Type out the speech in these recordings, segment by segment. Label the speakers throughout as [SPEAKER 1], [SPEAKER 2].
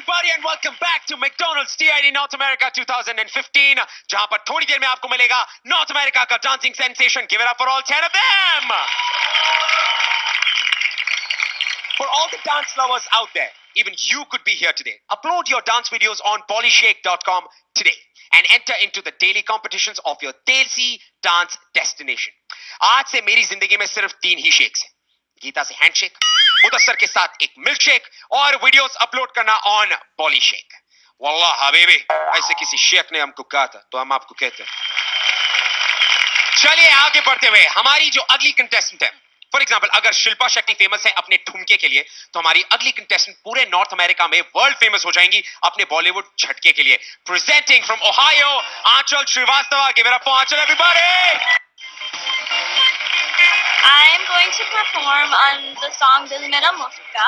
[SPEAKER 1] everybody and welcome back to McDonald's TID North America 2015 जहां पर थोड़ी देर में आपको मिलेगा North America का dancing sensation. Give it up for all 10 of them. For all the dance lovers out there, even you could be here today. Upload your dance videos on polyshake.com today and enter into the daily competitions of your Desi dance destination. आज से मेरी जिंदगी में सिर्फ 3 ही shakes हैं. गीता से handshake, Mudassar के साथ एक मिल्क शेक और वीडियोस अपलोड करना ऑन पॉलीशेक. वल्लाह हबीबी, ऐसे किसी शेख ने हमको कहा था तो हम आपको कहते हैं. चलिए आगे बढ़ते हुए हमारी जो अगली कंटेस्टेंट है, फॉर एग्जाम्पल अगर शिल्पा शेट्टी फेमस है अपने ठुमके के लिए, तो हमारी अगली कंटेस्टेंट पूरे नॉर्थ अमेरिका में वर्ल्ड फेमस हो जाएंगी अपने बॉलीवुड झटके के लिए. Presenting from Ohio, Aanchal Srivastava. Give it up for Aanchal everybody.
[SPEAKER 2] I am going to perform on the song Dil Mera Mufta,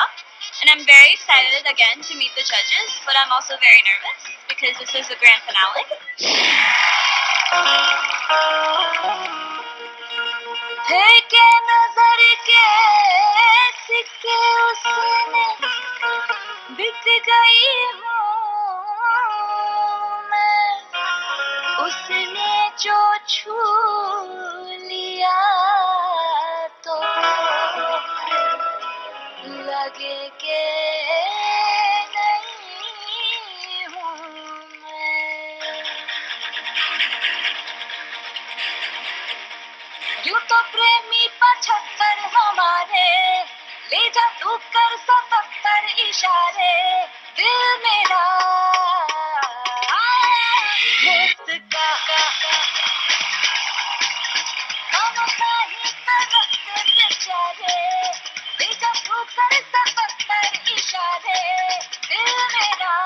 [SPEAKER 2] and I'm very excited again to meet the judges, but I'm also very nervous because this is the grand finale. फेंके नजर के सिक्के उसने बिक गई हूँ मैं, उसने जो छू लिया तो लगे के नहीं हूँ मैं. यूं तो प्रेमी 75 हमारे, ले जा तू कर 77 इशारे. दिल मेरा मुफ्त का हम नहीं तरसते बेचारे. ले जा तू कर 77 इशारे. दिल मेरा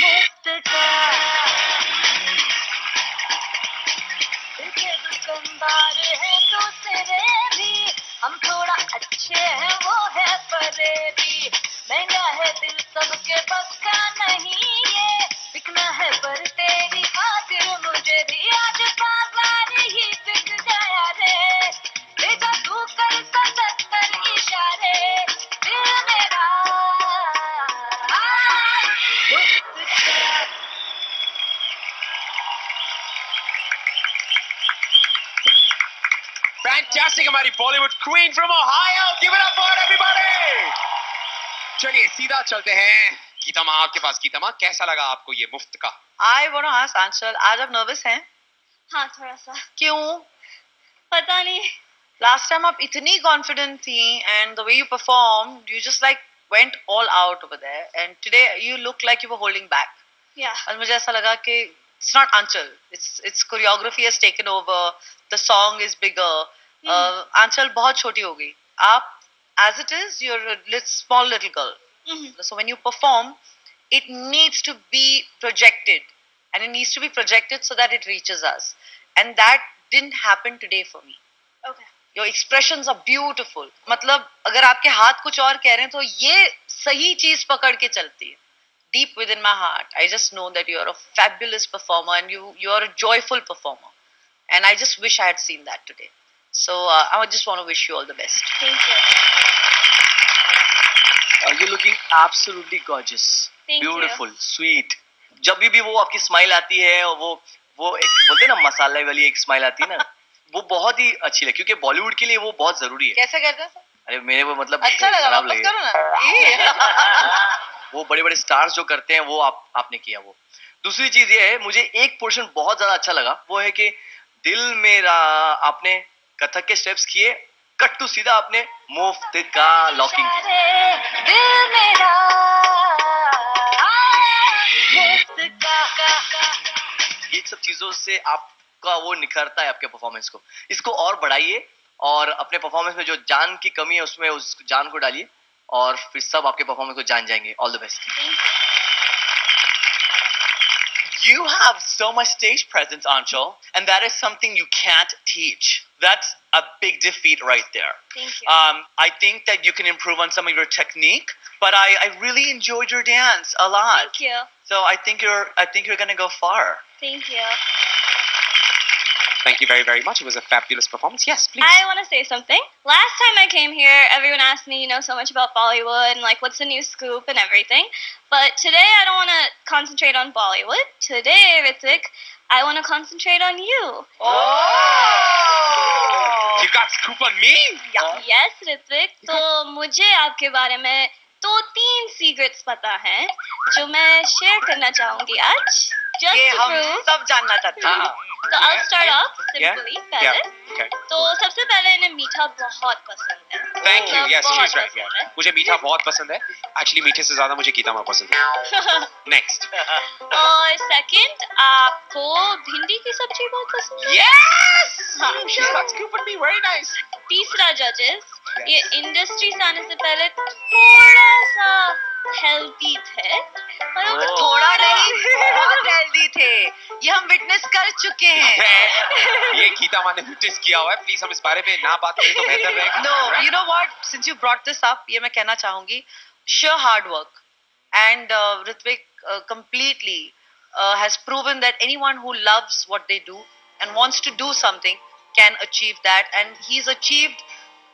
[SPEAKER 2] मुफ्त का. दुकानदार है दूसरे भी, हम थोड़ा अच्छे हैं वो है फरेबी. महंगा है दिल सबके बस का नहीं ये, बिकना है पर तेरी खातिर मुझे भी. आज बाजार ही बिक गया रे. ले जा तू कर 77 इशारे. दिल मेरा
[SPEAKER 1] Fantastic, हमारी Bollywood queen from Ohio. Give it up for everybody. चलिए सीधा चलते हैं गीता माँ के पास. गीता माँ, कैसा लगा आपको ये मुफ्त का?
[SPEAKER 3] I want to ask Anshul, आज आप नर्वस हैं?
[SPEAKER 2] हाँ थोड़ा सा.
[SPEAKER 3] क्यों?
[SPEAKER 2] पता नहीं.
[SPEAKER 3] Last time आप इतनी confident थी and the way you performed, you just like went all out over there, and today you look like you were holding back.
[SPEAKER 2] Yeah.
[SPEAKER 3] और मुझे ऐसा लगा कि it's not Anshul, it's choreography has taken over, the song is bigger. Anshul बहुत छोटी हो गई. आप as it is, you're a small little girl. So when you perform, it needs to be projected, and it needs to be projected so that it reaches us, and that didn't happen today for me.
[SPEAKER 2] Okay.
[SPEAKER 3] Your expressions are beautiful. मतलब अगर आपके हाथ कुछ और कह रहे हैं तो ये सही चीज पकड़ के चलती है. Deep within my heart, I just know that you are a fabulous performer, and you are a joyful performer, and I just wish I had seen that today. So I just want to wish you all the best.
[SPEAKER 2] Thank you.
[SPEAKER 4] You're looking absolutely gorgeous.
[SPEAKER 2] Thank you.
[SPEAKER 4] Beautiful, sweet. जब भी वो आपकी smile आती है और वो एक बोलते हैं ना मसाले वाली एक स्माइल आती है ना, वो बहुत ही अच्छी लगी क्योंकि बॉलीवुड के लिए वो बहुत जरूरी है.
[SPEAKER 3] कैसे करते हैं?
[SPEAKER 4] अरे मेरे वो मतलब
[SPEAKER 3] अच्छा लगा,
[SPEAKER 4] खराब
[SPEAKER 3] वापस
[SPEAKER 4] लगे.
[SPEAKER 3] करो ना.
[SPEAKER 4] वो बड़े बड़े स्टार्स जो करते हैं वो आपने किया. वो दूसरी चीज ये है, मुझे एक पोर्शन बहुत ज्यादा अच्छा लगा, वो है कि दिल मेरा आपने कथक के स्टेप्स किए, कट टू सीधा आपने मुफ्त का लॉकिंग किया.
[SPEAKER 2] दिल मेरा मुफ्त का.
[SPEAKER 4] ये सब चीजों से आपका वो निखरता है आपके परफॉर्मेंस को. इसको और बढ़ाइए और अपने परफॉर्मेंस में जो जान की कमी है उसमें उस जान को डालिए और फिर सब आपके परफॉर्मेंस को जान जाएंगे. All the best.
[SPEAKER 5] You have so much stage presence, Anshul, and that is something you can't teach. That's a big defeat right there.
[SPEAKER 2] Thank you.
[SPEAKER 5] I think that you can improve on some of your technique, but I really enjoyed your dance a lot.
[SPEAKER 2] Thank you.
[SPEAKER 5] So I think you're gonna go far.
[SPEAKER 2] Thank you.
[SPEAKER 1] Thank you very, very much. It was a fabulous performance. Yes, please.
[SPEAKER 6] I want to say something. Last time I came here, everyone asked me, so much about Bollywood and like what's the new scoop and everything. But today I don't want to concentrate on Bollywood. Today, Ritik, I want to concentrate on you.
[SPEAKER 1] You got scoop on me?
[SPEAKER 6] Yes, Ritik. तो मुझे आपके बारे में 2-3 secrets पता हैं जो मैं share करना चाहूंगी आज. Just
[SPEAKER 3] ये
[SPEAKER 6] to
[SPEAKER 3] हम
[SPEAKER 6] prove.
[SPEAKER 3] सब जानना चाहते हैं.
[SPEAKER 6] तो I'll start off simply.
[SPEAKER 1] Yeah.
[SPEAKER 6] पहले.
[SPEAKER 1] Okay.
[SPEAKER 6] तो सबसे पहले इन्हें मीठा बहुत पसंद है.
[SPEAKER 1] Thank you.
[SPEAKER 6] मतलब
[SPEAKER 1] Yes,
[SPEAKER 6] बहुत
[SPEAKER 1] she's right.
[SPEAKER 6] पसंद
[SPEAKER 1] Yeah.
[SPEAKER 6] है.
[SPEAKER 1] मुझे मीठा बहुत पसंद है. Actually, मीठे से ज्यादा मुझे गीता माँ पसंद है. Next.
[SPEAKER 6] और सेकंड, आपको भिंडी की सब्जी बहुत पसंद है.
[SPEAKER 1] Yes.
[SPEAKER 6] हाँ.
[SPEAKER 1] She got scoop on me. Very nice.
[SPEAKER 6] तीसरा जजेस, ये इंडस्ट्री से आने से पहले थोड़ा सा हेल्दी थे. मतलब
[SPEAKER 3] थोड़ा नहीं, बहुत हेल्दी थे. ये हम विटनेस कर चुके हैं.
[SPEAKER 1] ये गीता माँ ने विटनेस किया हुआ है. प्लीज हम इस बारे में ना बात करें तो बेहतर रहेगा.
[SPEAKER 3] No, you know what? Since you brought this up, ये मैं कहना चाहूंगी. Sheer hard work, and Ritvik completely has proven that anyone who loves what they do and wants to do something can achieve that, and he's achieved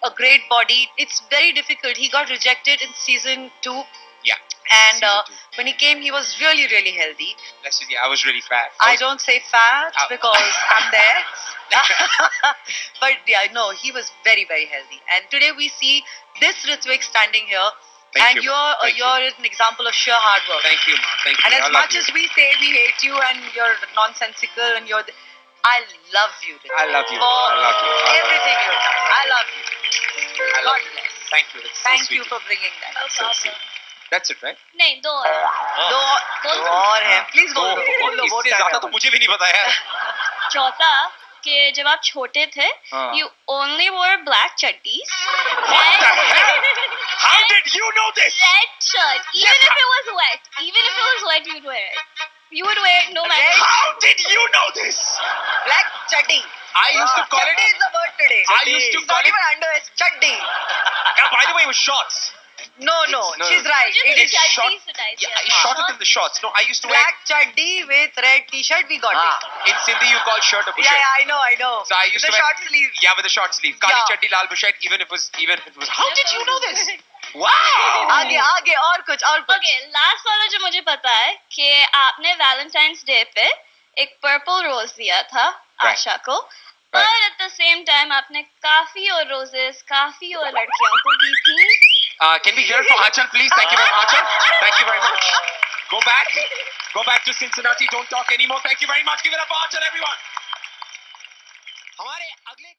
[SPEAKER 3] a great body. It's very difficult. He got rejected in season 2.
[SPEAKER 1] Yeah.
[SPEAKER 3] And
[SPEAKER 1] Season 2.
[SPEAKER 3] when he came, he was really, really healthy.
[SPEAKER 1] Let's just, I was really fat.
[SPEAKER 3] I don't say fat
[SPEAKER 1] Ow.
[SPEAKER 3] because I'm there. But yeah, no, he was very, very healthy. And today we see this Ritvik standing here.
[SPEAKER 1] Thank
[SPEAKER 3] and
[SPEAKER 1] you.
[SPEAKER 3] you're you're an example of sheer hard work.
[SPEAKER 1] Thank you, Ma. Thank you.
[SPEAKER 3] And
[SPEAKER 1] I
[SPEAKER 3] as
[SPEAKER 1] love
[SPEAKER 3] much
[SPEAKER 1] you.
[SPEAKER 3] as we say we hate you and you're nonsensical and I love you. Ritvik,
[SPEAKER 1] I love you.
[SPEAKER 3] For
[SPEAKER 1] I love you. I love you.
[SPEAKER 3] everything you've done. I love you.
[SPEAKER 1] I love
[SPEAKER 3] God
[SPEAKER 1] you.
[SPEAKER 3] bless.
[SPEAKER 1] Thank you. That's so
[SPEAKER 3] Thank
[SPEAKER 1] sweet.
[SPEAKER 3] you for bringing that.
[SPEAKER 6] No
[SPEAKER 1] So
[SPEAKER 6] problem.
[SPEAKER 1] sweet. That's it, right?
[SPEAKER 6] नहीं, दो और.
[SPEAKER 3] दो और हैं. Please बोल दो. बोल दो.
[SPEAKER 1] इससे ज्यादा तो मुझे भी नहीं पता यार.
[SPEAKER 6] चौथा कि जब आप छोटे थे,
[SPEAKER 1] हाँ.
[SPEAKER 6] you only wore black chaddies.
[SPEAKER 1] What the hell? How did you know this?
[SPEAKER 6] Red shirt, even if it was wet, you'd wear it. You would wear it no matter.
[SPEAKER 3] Red-
[SPEAKER 1] How did you know this?
[SPEAKER 3] Black chaddi.
[SPEAKER 1] I used to call
[SPEAKER 3] Chaddi
[SPEAKER 1] it.
[SPEAKER 3] is the word today.
[SPEAKER 1] I used to
[SPEAKER 3] It's
[SPEAKER 1] call
[SPEAKER 3] not
[SPEAKER 1] it.
[SPEAKER 3] even under, it's chaddi.
[SPEAKER 1] By the way, it was shorts.
[SPEAKER 3] No,
[SPEAKER 1] No,
[SPEAKER 3] she's right.
[SPEAKER 6] Just
[SPEAKER 3] It
[SPEAKER 6] the
[SPEAKER 3] is
[SPEAKER 1] short-
[SPEAKER 6] chaddies that I
[SPEAKER 1] Yeah,
[SPEAKER 6] wear.
[SPEAKER 1] it's shorter than the shorts. No, I used to wear.
[SPEAKER 3] black chaddi with red t-shirt. We got it.
[SPEAKER 1] In Sindhi, you call shirt a
[SPEAKER 3] Yeah,
[SPEAKER 1] bushette.
[SPEAKER 3] yeah, I know.
[SPEAKER 1] So I used
[SPEAKER 3] the
[SPEAKER 1] to wear.
[SPEAKER 3] short sleeve.
[SPEAKER 1] Yeah, with a short sleeve. Kali
[SPEAKER 3] Yeah.
[SPEAKER 1] chaddi, lal bushette. Even if it was. How did you know this? Wow.
[SPEAKER 3] आगे और कुछ.
[SPEAKER 6] Okay, last वाला जो मुझे पता है कि आपने Valentine's Day पे एक purple rose दिया था
[SPEAKER 1] Right.
[SPEAKER 6] आशा को,
[SPEAKER 1] Right.
[SPEAKER 6] पर at the same time आपने काफी और roses काफी और लड़कियों को दी थी.
[SPEAKER 1] Can we hear it from Achal, please? Thank you very much. Achal. Thank you very much. Go back to Cincinnati. Don't talk anymore. Thank you very much. Give it up for Achal, everyone. हमारे अगले